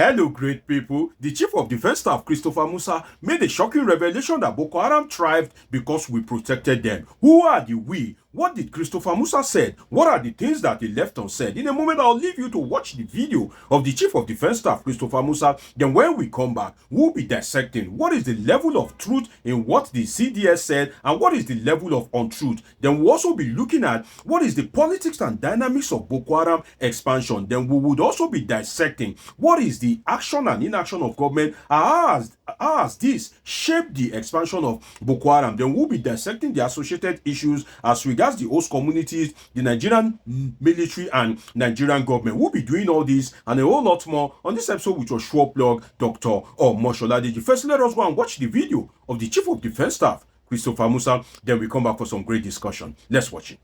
Hello, great people. The Chief of Defence Staff, Christopher Musa, made a shocking revelation that Boko Haram thrived because we protected them. Who are the we? What did Christopher Musa say? What are the things that he left unsaid? In a moment, I'll leave you to watch the video of the Chief of Defence Staff, Christopher Musa. Then when we come back, we'll be dissecting what is the level of truth in what the CDS said and what is the level of untruth. Then we'll also be looking at what is the politics and dynamics of Boko Haram expansion. Then we would also be dissecting what is the action and inaction of government as this shaped the expansion of Boko Haram. Then we'll be dissecting the associated issues as regards the host communities, the Nigerian military, and Nigerian government. We'll be doing all this and a whole lot more on this episode with your sure plug, Dr. Mosholadiji. First, let us go and watch the video of the Chief of Defence Staff, Christopher Musa. Then we come back for some great discussion. Let's watch it.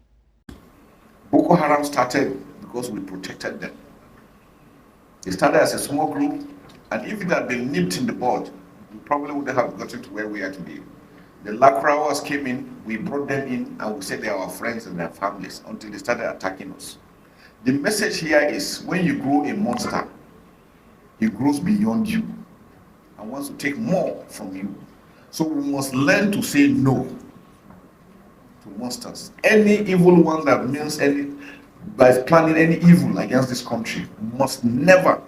Boko Haram started because we protected them. They started as a small group, and if it had been nipped in the bud, we probably wouldn't have gotten to where we are today. The Lakrawas came in, we brought them in, and we said they are our friends and their families until they started attacking us. The message here is when you grow a monster, he grows beyond you and wants to take more from you. So we must learn to say no to monsters. Any evil one that means by planning any evil against this country must never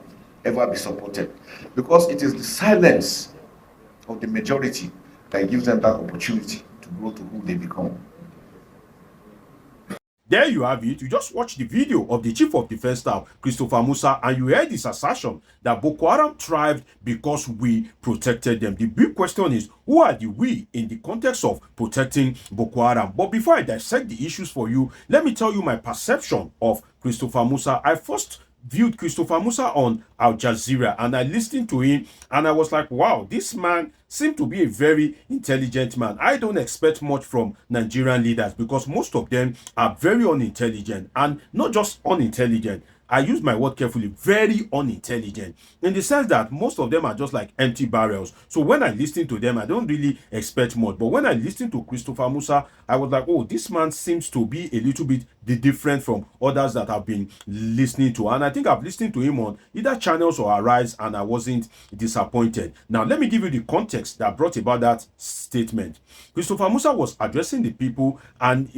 ever be supported, because it is the silence of the majority that gives them that opportunity to grow to who they become. There you have it. You just watched the video of the Chief of Defence Staff, Christopher Musa, and you heard his assertion that Boko Haram thrived because we protected them. The big question is, who are the we in the context of protecting Boko Haram? But before I dissect the issues for you, let me tell you my perception of Christopher Musa. I first viewed Christopher Musa on Al Jazeera and I listened to him and I was like, wow, this man seemed to be a very intelligent man. I don't expect much from Nigerian leaders because most of them are very unintelligent, and not just unintelligent. I use my word carefully, very unintelligent, in the sense that most of them are just like empty barrels. So when I listen to them, I don't really expect much. But when I listen to Christopher Musa, I was like, oh, this man seems to be a little bit different from others that I've been listening to. And I think I've listened to him on either Channels or Arise, and I wasn't disappointed. Now, let me give you the context that brought about that statement. Christopher Musa was addressing the people and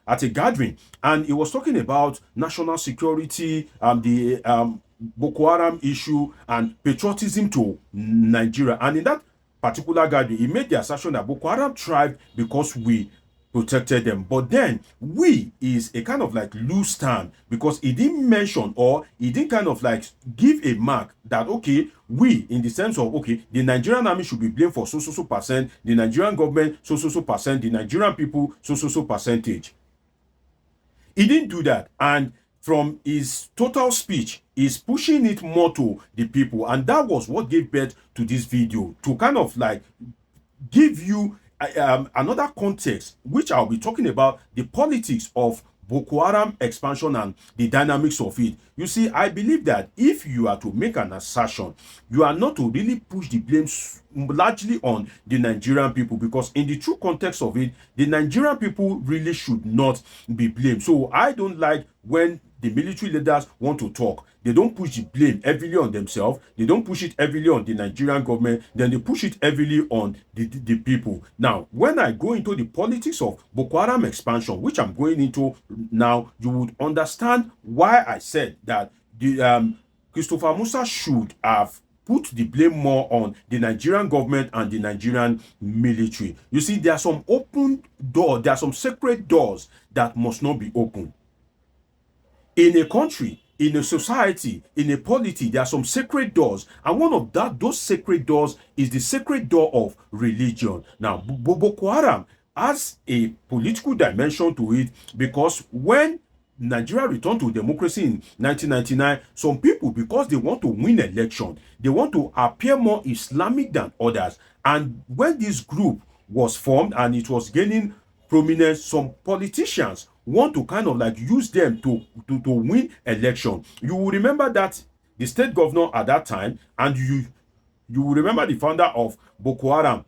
at a gathering, and he was talking about national security, the Boko Haram issue, and patriotism to Nigeria. And in that particular gathering, he made the assertion that Boko Haram thrived because we protected them. But then we is a kind of like loose term, because he didn't mention, or he didn't kind of like give a mark that, okay, we, in the sense of, okay, the Nigerian army should be blamed for so percent, the Nigerian government so percent, the Nigerian people so percentage. He didn't do that. And from his total speech, he's pushing it more to the people. And that was what gave birth to this video, to kind of like give you another context, which I'll be talking about the politics of Boko Haram expansion and the dynamics of it. You see, I believe that if you are to make an assertion, you are not to really push the blame largely on the Nigerian people, because in the true context of it, the Nigerian people really should not be blamed. So I don't like when the military leaders want to talk. They don't push the blame heavily on themselves. They don't push it heavily on the Nigerian government. Then they push it heavily on the people. Now, when I go into the politics of Boko Haram expansion, which I'm going into now, you would understand why I said that the Christopher Musa should have put the blame more on the Nigerian government and the Nigerian military. You see, there are some open doors, there are some sacred doors that must not be opened. In a country, in a society, in a polity, there are some sacred doors, and one of those sacred doors is the sacred door of religion. Now, Boko Haram has a political dimension to it, because when Nigeria returned to democracy in 1999, some people, because they want to win election, they want to appear more Islamic than others. And when this group was formed and it was gaining prominence, some politicians want to kind of like use them to win election. You will remember that the state governor at that time, and you will remember the founder of Boko Haram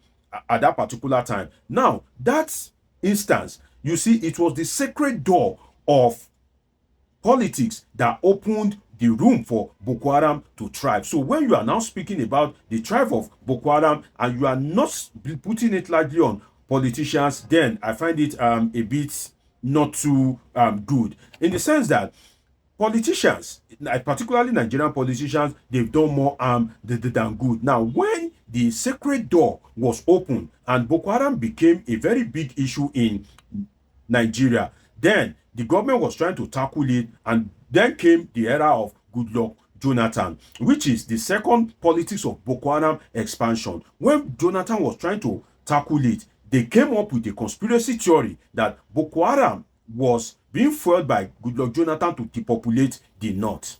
at that particular time. Now, that instance, you see, it was the sacred door of politics that opened the room for Boko Haram to thrive. So when you are now speaking about the tribe of Boko Haram and you are not putting it largely on politicians, then I find it a bit not too good, in the sense that politicians, particularly Nigerian politicians, they've done more harm than good. Now, when the sacred door was open and Boko Haram became a very big issue in Nigeria, then the government was trying to tackle it, and then came the era of Goodluck Jonathan, which is the second politics of Boko Haram expansion. When Jonathan was trying to tackle it, they came up with a conspiracy theory that Boko Haram was being fueled by Goodluck Jonathan to depopulate the north.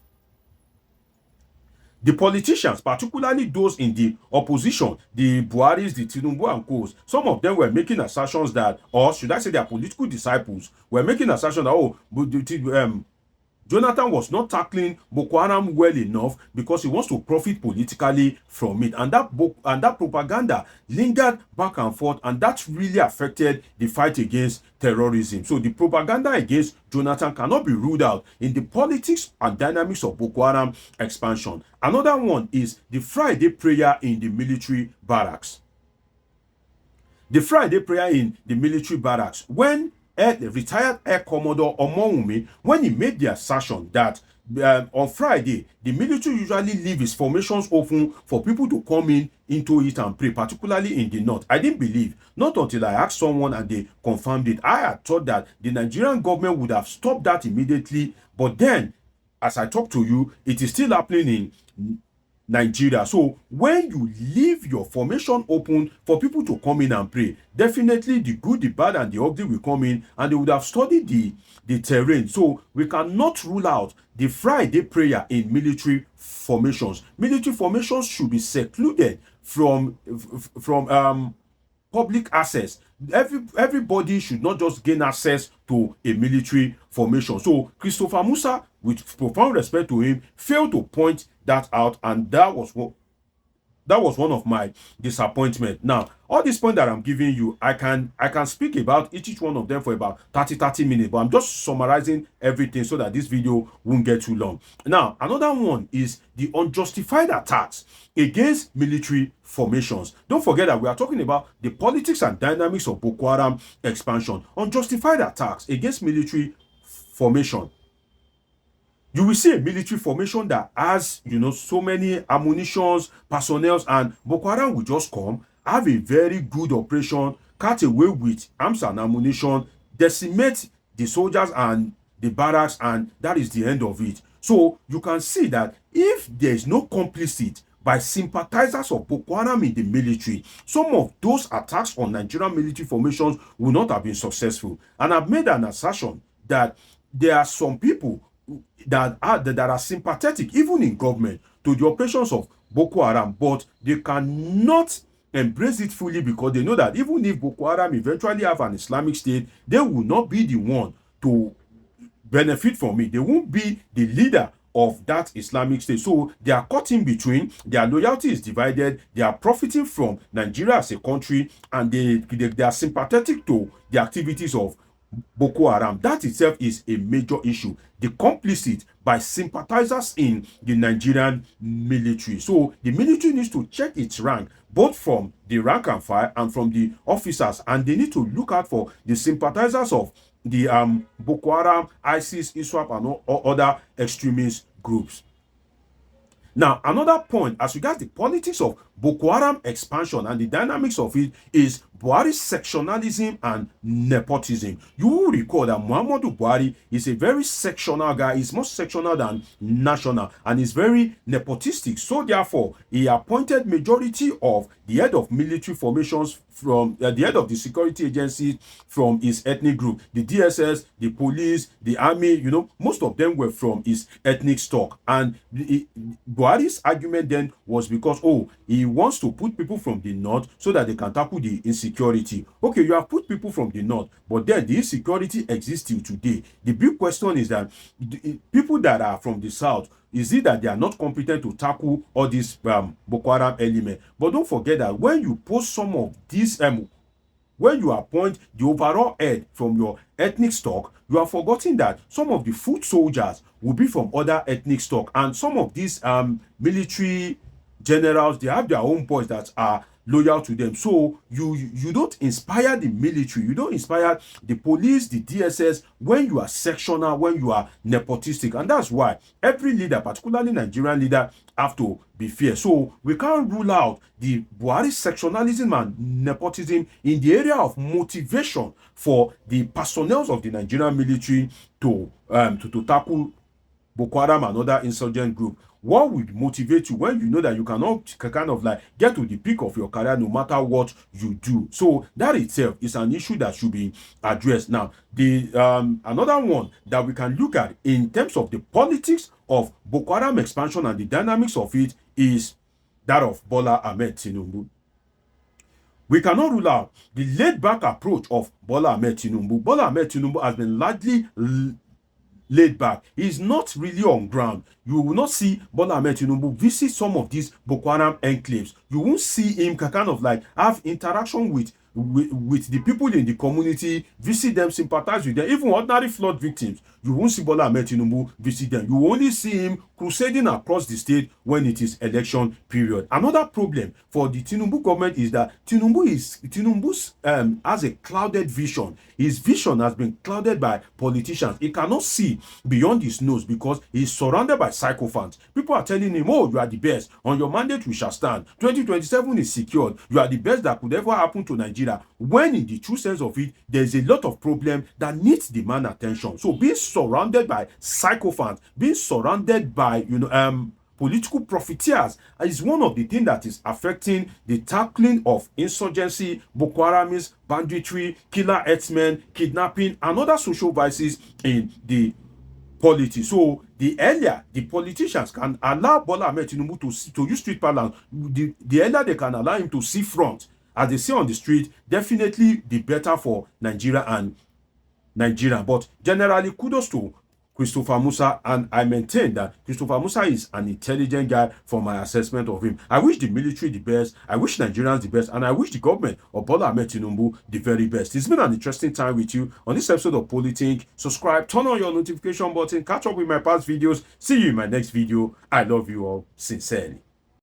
The politicians, particularly those in the opposition, the Buharis, the Tinubu and co, some of them were making assertions that, or should I say their political disciples, were making assertions that, Jonathan was not tackling Boko Haram well enough because he wants to profit politically from it. And that propaganda lingered back and forth, and that really affected the fight against terrorism. So the propaganda against Jonathan cannot be ruled out in the politics and dynamics of Boko Haram expansion. Another one is the Friday prayer in the military barracks. The Friday prayer in the military barracks, when the retired Air Commodore Omowumi, when he made the assertion that on Friday, the military usually leave its formations open for people to come into it and pray, particularly in the north. I didn't believe, not until I asked someone and they confirmed it. I had thought that the Nigerian government would have stopped that immediately, but then, as I talk to you, it is still happening in Nigeria. So when you leave your formation open for people to come in and pray, definitely the good, the bad, and the ugly will come in, and they would have studied the terrain. So we cannot rule out the Friday prayer in military formations. Military formations should be secluded from public access. Everybody should not just gain access to a military formation. So Christopher Musa, with profound respect to him, failed to point that out, and that was one of my disappointment. Now, all these points that I'm giving you, I can speak about each one of them for about 30 minutes, but I'm just summarizing everything so that this video won't get too long. Now, another one is the unjustified attacks against military formations. Don't forget that we are talking about the politics and dynamics of Boko Haram expansion. Unjustified attacks against military formation. You will see a military formation that has, so many ammunitions, personnel, and Boko Haram will just come, have a very good operation, cut away with arms and ammunition, decimate the soldiers and the barracks, and that is the end of it. So you can see that if there is no complicity by sympathizers of Boko Haram in the military, some of those attacks on Nigerian military formations will not have been successful. And I've made an assertion that there are some people that are sympathetic, even in government, to the operations of Boko Haram, but they cannot embrace it fully because they know that even if Boko Haram eventually have an Islamic state, they will not be the one to benefit from it. They won't be the leader of that Islamic state. So they are caught in between. Their loyalty is divided. They are profiting from Nigeria as a country, and they are sympathetic to the activities of Boko Haram. That itself is a major issue. The complicit by sympathizers in the Nigerian military. So the military needs to check its rank, both from the rank and file and from the officers, and they need to look out for the sympathizers of the Boko Haram, ISIS, ISWAP, and other extremist groups. Now, another point as regards the politics of Boko Haram expansion and the dynamics of it is Buhari's sectionalism and nepotism. You will recall that Muhammadu Buhari is a very sectional guy. He's more sectional than national, and is very nepotistic. So therefore, he appointed majority of the head of military formations from the head of the security agencies from his ethnic group. The DSS, the police, the army, most of them were from his ethnic stock. And Buhari's argument then was because, he wants to put people from the north so that they can tackle the insecurity. Okay, you have put people from the north, but then the insecurity exists till today. The big question is that people that are from the south, is it that they are not competent to tackle all these Boko Haram elements? But don't forget that when you post some of these, when you appoint the overall head from your ethnic stock, you are forgetting that some of the foot soldiers will be from other ethnic stock. And some of these military generals, they have their own boys that are loyal to them. So you don't inspire the military, you don't inspire the police, the DSS, when you are sectional, when you are nepotistic. And that's why every leader, particularly Nigerian leader, have to be fair. So we can't rule out the Buhari sectionalism and nepotism in the area of motivation for the personnel of the Nigerian military to tackle Boko Haram and other insurgent group. What would motivate you when you know that you cannot kind of like get to the peak of your career no matter what you do? So that itself is an issue that should be addressed. Now, the another one that we can look at in terms of the politics of Boko Haram expansion and the dynamics of it is that of Bola Ahmed Tinubu. We cannot rule out the laid-back approach of Bola Ahmed Tinubu. Bola Ahmed Tinubu has been largely laid back. He's not really on ground. You will not see Bola Ahmed Tinubu visit some of these Boko Haram enclaves. You won't see him kind of like have interaction with the people in the community, visit them, sympathize with them. Even ordinary flood victims, you won't see Bola Ahmed Tinubu visit them. You will only see him crusading across the state when it is election period. Another problem for the Tinubu government is that Tinubu has a clouded vision. His vision has been clouded by politicians. He cannot see beyond his nose because he is surrounded by sycophants. People are telling him, oh, you are the best. On your mandate, we shall stand. 2027 is secured. You are the best that could ever happen to Nigeria. When in the true sense of it, there's a lot of problem that needs demand attention. So being surrounded by sycophants, being surrounded by political profiteers is one of the things that is affecting the tackling of insurgency, Boko Haram's banditry, killer herdsmen, kidnapping, and other social vices in the polity. So the earlier the politicians can allow Bola Ahmed Tinubu to use street parlance, the earlier they can allow him to see front, as they say on the street, definitely the better for Nigeria and Nigeria. But generally, kudos to Christopher Musa, and I maintain that Christopher Musa is an intelligent guy from my assessment of him. I wish the military the best, I wish Nigerians the best, and I wish the government of Bola Ahmed Tinubu the very best. It's been an interesting time with you on this episode of Polythink. Subscribe, turn on your notification button, catch up with my past videos. See you in my next video. I love you all sincerely.